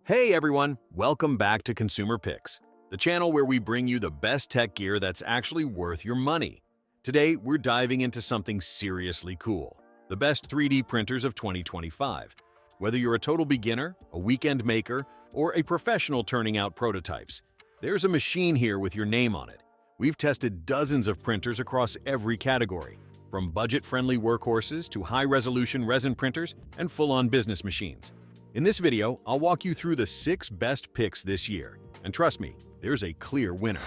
Hey everyone, welcome back to Consumer Picks, the channel where we bring you the best tech gear that's actually worth your money. Today, we're diving into something seriously cool, the best 3D printers of 2025. Whether you're a total beginner, a weekend maker, or a professional turning out prototypes, there's a machine here with your name on it. We've tested dozens of printers across every category, from budget-friendly workhorses to high-resolution resin printers and full-on business machines. In this video, I'll walk you through the 6 best picks this year. And trust me, there's a clear winner.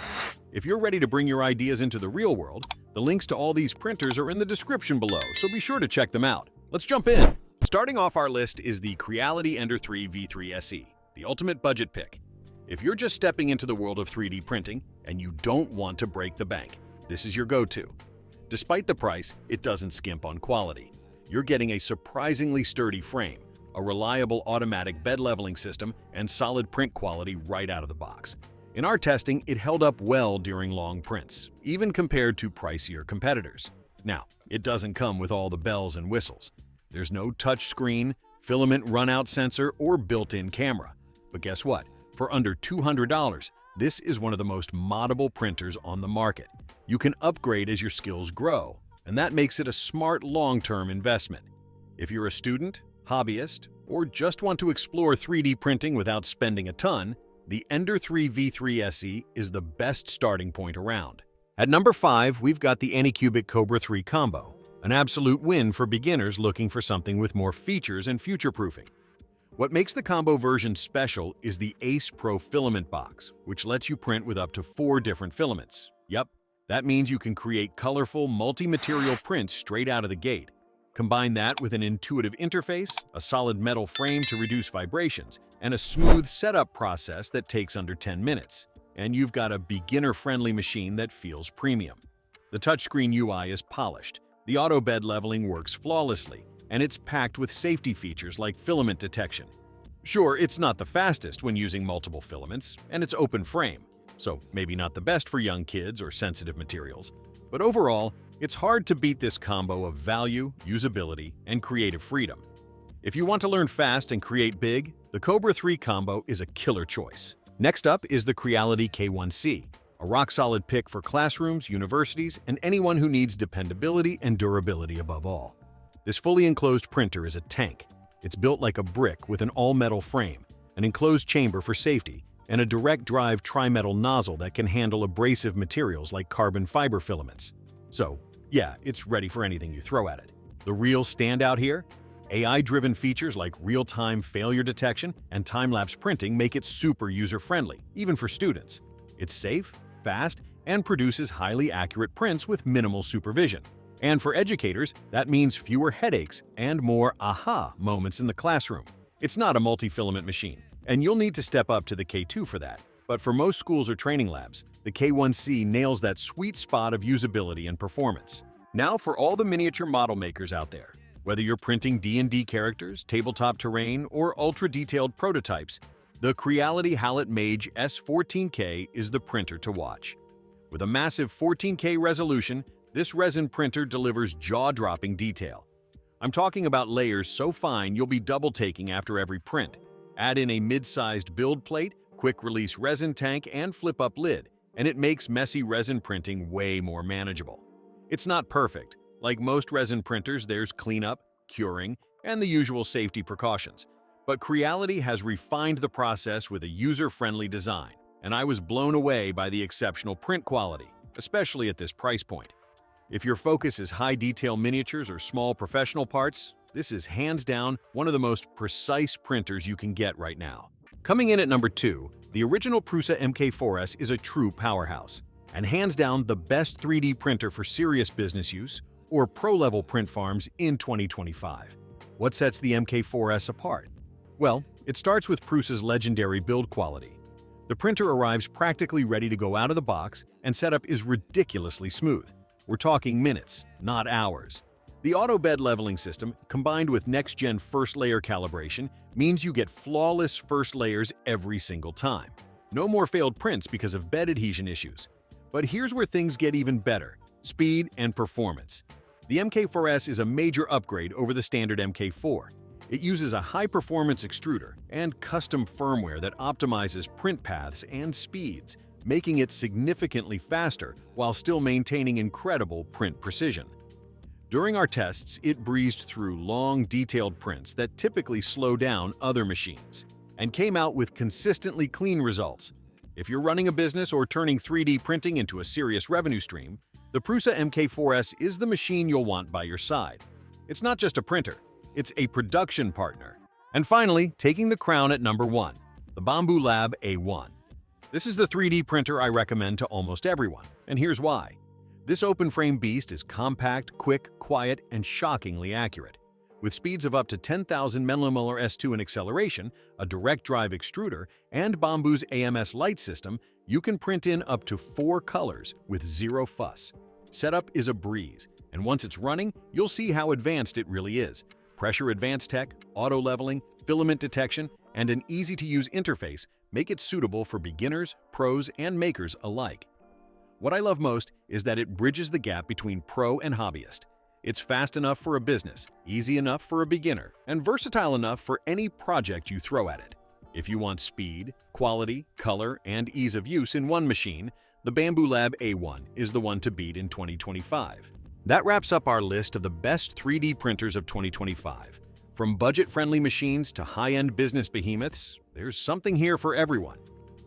If you're ready to bring your ideas into the real world, the links to all these printers are in the description below, so be sure to check them out. Let's jump in. Starting off our list is the Creality Ender 3 V3 SE, the ultimate budget pick. If you're just stepping into the world of 3D printing and you don't want to break the bank, this is your go-to. Despite the price, it doesn't skimp on quality. You're getting a surprisingly sturdy frame, a reliable automatic bed leveling system, and solid print quality right out of the box. In our testing, it held up well during long prints, even compared to pricier competitors. Now, it doesn't come with all the bells and whistles. There's no touch screen, filament runout sensor, or built-in camera. But guess what? For under $200, this is one of the most moddable printers on the market. You can upgrade as your skills grow, and that makes it a smart long-term investment. If you're a student, hobbyist, or just want to explore 3D printing without spending a ton, the Ender 3 V3 SE is the best starting point around. At number 5, we've got the Anycubic Cobra 3 Combo, an absolute win for beginners looking for something with more features and future-proofing. What makes the combo version special is the Ace Pro filament box, which lets you print with up to 4 different filaments. Yep, that means you can create colorful, multi-material prints straight out of the gate. Combine that with an intuitive interface, a solid metal frame to reduce vibrations, and a smooth setup process that takes under 10 minutes. And you've got a beginner-friendly machine that feels premium. The touchscreen UI is polished, the auto bed leveling works flawlessly, and it's packed with safety features like filament detection. Sure, it's not the fastest when using multiple filaments, and it's open frame, so maybe not the best for young kids or sensitive materials. But overall, it's hard to beat this combo of value, usability, and creative freedom. If you want to learn fast and create big, the Cobra 3 Combo is a killer choice. Next up is the Creality K1C, a rock-solid pick for classrooms, universities, and anyone who needs dependability and durability above all. This fully enclosed printer is a tank. It's built like a brick with an all-metal frame, an enclosed chamber for safety, and a direct drive tri-metal nozzle that can handle abrasive materials like carbon fiber filaments. So, yeah, it's ready for anything you throw at it. The real standout here? AI-driven features like real-time failure detection and time-lapse printing make it super user-friendly, even for students. It's safe, fast, and produces highly accurate prints with minimal supervision. And for educators, that means fewer headaches and more aha moments in the classroom. It's not a multi-filament machine, and you'll need to step up to the K2 for that. But for most schools or training labs, the K1C nails that sweet spot of usability and performance. Now for all the miniature model makers out there. Whether you're printing D&D characters, tabletop terrain, or ultra-detailed prototypes, the Creality Hallett Mage S14K is the printer to watch. With a massive 14K resolution, this resin printer delivers jaw-dropping detail. I'm talking about layers so fine you'll be double-taking after every print. Add in a mid-sized build plate, quick-release resin tank, and flip-up lid, and it makes messy resin printing way more manageable. It's not perfect. Like most resin printers, there's cleanup, curing, and the usual safety precautions. But Creality has refined the process with a user-friendly design, and I was blown away by the exceptional print quality, especially at this price point. If your focus is high-detail miniatures or small professional parts, this is hands down one of the most precise printers you can get right now. Coming in at number 2, the original Prusa MK4S is a true powerhouse, and hands down the best 3D printer for serious business use or pro-level print farms in 2025. What sets the MK4S apart? Well, it starts with Prusa's legendary build quality. The printer arrives practically ready to go out of the box, and setup is ridiculously smooth. We're talking minutes, not hours. The auto bed leveling system, combined with next-gen first layer calibration, means you get flawless first layers every single time. No more failed prints because of bed adhesion issues. But here's where things get even better: speed and performance. The MK4S is a major upgrade over the standard MK4. It uses a high-performance extruder and custom firmware that optimizes print paths and speeds, making it significantly faster while still maintaining incredible print precision. During our tests, it breezed through long, detailed prints that typically slow down other machines, and came out with consistently clean results. If you're running a business or turning 3D printing into a serious revenue stream, the Prusa MK4S is the machine you'll want by your side. It's not just a printer, it's a production partner. And finally, taking the crown at number 1, the Bambu Lab A1. This is the 3D printer I recommend to almost everyone, and here's why. This open-frame beast is compact, quick, quiet, and shockingly accurate. With speeds of up to 10,000 millimolar S2 in acceleration, a direct drive extruder, and Bambu's AMS light system, you can print in up to 4 colors with zero fuss. Setup is a breeze, and once it's running, you'll see how advanced it really is. Pressure advanced tech, auto leveling, filament detection, and an easy-to-use interface make it suitable for beginners, pros, and makers alike. What I love most is that it bridges the gap between pro and hobbyist. It's fast enough for a business, easy enough for a beginner, and versatile enough for any project you throw at it. If you want speed, quality, color, and ease of use in one machine, the Bambu Lab A1 is the one to beat in 2025. That wraps up our list of the best 3D printers of 2025. From budget-friendly machines to high-end business behemoths, there's something here for everyone.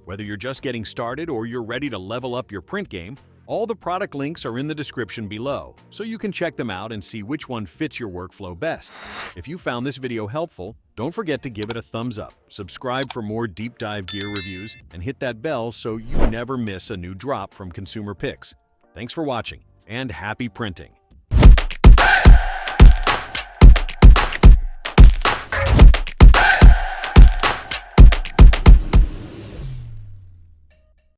Whether you're just getting started or you're ready to level up your print game, all the product links are in the description below, so you can check them out and see which one fits your workflow best. If you found this video helpful, don't forget to give it a thumbs up, subscribe for more deep dive gear reviews, and hit that bell so you never miss a new drop from Consumer Picks. Thanks for watching, and happy printing!